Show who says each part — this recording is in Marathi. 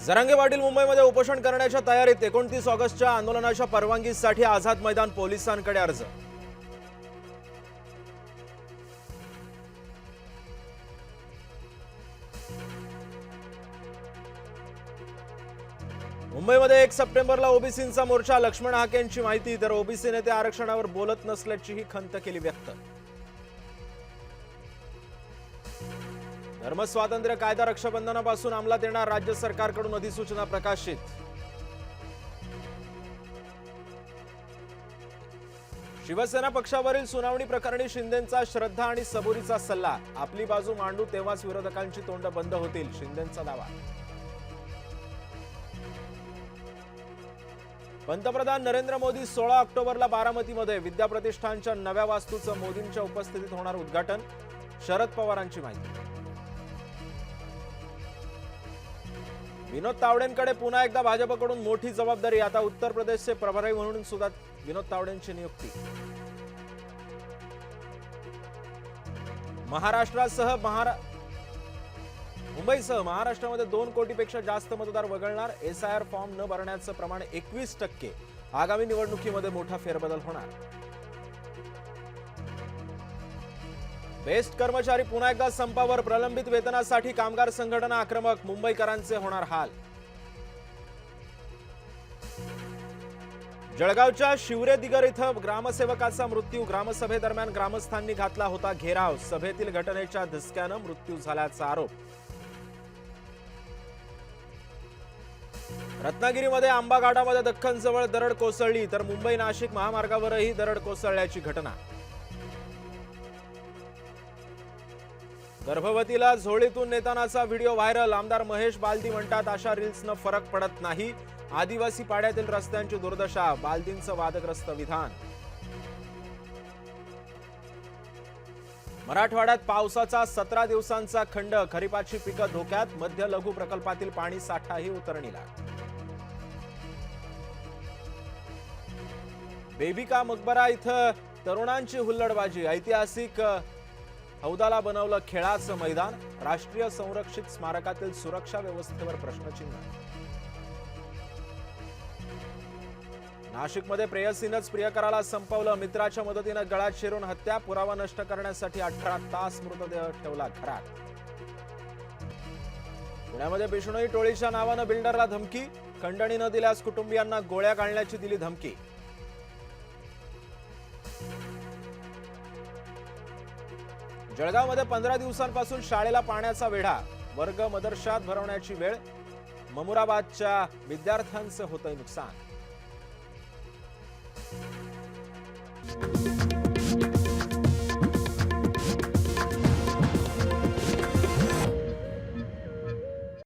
Speaker 1: जरांगे पाटील मुंबईमध्ये उपोषण करण्याच्या तयारीत 29 ऑगस्टच्या आंदोलनाच्या परवानगीसाठी आझाद मैदान पोलिसांकडे अर्ज। मुंबईमध्ये 1 सप्टेंबरला ओबीसींचा मोर्चा, लक्ष्मण हाकेंची माहिती, तर ओबीसी नेते आरक्षणावर बोलत नसल्याचीही खंत केली व्यक्त। धर्मस्वातंत्र्य कायदा रक्षाबंधनापासून अंमलात येणार, राज्य सरकारकडून अधिसूचना प्रकाशित। शिवसेना पक्षावरील सुनावणी प्रकरणी शिंदेंचा श्रद्धा आणि सबुरीचा सल्ला, आपली बाजू मांडू तेव्हाच विरोधकांची तोंड बंद होतील, शिंदेंचा दावा। पंतप्रधान नरेंद्र मोदी 16 ऑक्टोबरला बारामतीमध्ये विद्याप्रतिष्ठानच्या नव्या वास्तूचं मोदींच्या उपस्थितीत होणार उद्घाटन, शरद पवारांची माहिती। विनोद तावडेंकडे पुन्हा एकदा भाजपकडून मोठी जबाबदारी, आता उत्तर प्रदेशचे प्रभारी म्हणून सुद्धा विनोद तावडेंची नियुक्ती। मुंबईसह महाराष्ट्रामध्ये 2 कोटीपेक्षा जास्त मतदार वगळणार, एसआयआर फॉर्म न भरण्याचं प्रमाण 21%, आगामी निवडणुकीमध्ये मोठा फेरबदल होणार। बेस्ट कर्मचारी पुन्हा एकदा संपावर, प्रलंबित वेतनासाठी कामगार संघटना आक्रमक, मुंबईकरांचे होणार हाल। जळगावच्या शिवरे दिगर इथं ग्रामसेवकाचा मृत्यू, ग्रामसभेदरम्यान ग्रामस्थांनी घातला होता घेराव, सभेतील घटनेच्या धसक्यानं मृत्यू झाल्याचा आरोप। रत्नागिरीमध्ये आंबा घाटामध्ये दख्खनजवळ दरड कोसळली, तर मुंबई नाशिक महामार्गावरही दरड कोसळल्याची घटना। गर्भवतीला झोळीतून नेतानाचा व्हिडिओ व्हायरल, आमदार महेश बालदी म्हणतात अशा रील्सनं फरक पडत नाही, आदिवासी पाड्यातील रस्त्यांची दुर्दशा, बालदींचं वादग्रस्त विधान। मराठवाड्यात पावसाचा 17 दिवसांचा खंड, खरीपाची पिकं धोक्यात, मध्य लघु प्रकल्पातील पाणी साठाही उतरणीला। बेबिका मकबरा इथं तरुणांची हुल्लडबाजी, ऐतिहासिक हौदाला बनवलं खेळाचं मैदान, राष्ट्रीय संरक्षित स्मारकातील सुरक्षा व्यवस्थेवर प्रश्नचिन्ह। नाशिकमध्ये प्रेयसीनंच प्रियकराला संपवलं, मित्राच्या मदतीनं गळात शिरून हत्या, पुरावा नष्ट करण्यासाठी 18 तास मृतदेह ठेवला घरात। पुण्यामध्ये बिष्णोई टोळीच्या नावानं बिल्डरला धमकी, खंडणी न दिल्यास कुटुंबियांना गोळ्या घालण्याची दिली धमकी। जळगावमध्ये 15 दिवसांपासून शाळेला पाण्याचा वेढा, वर्ग मदरशात भरवण्याची वेळ, ममुराबादच्या विद्यार्थ्यांचं होतंय नुकसान।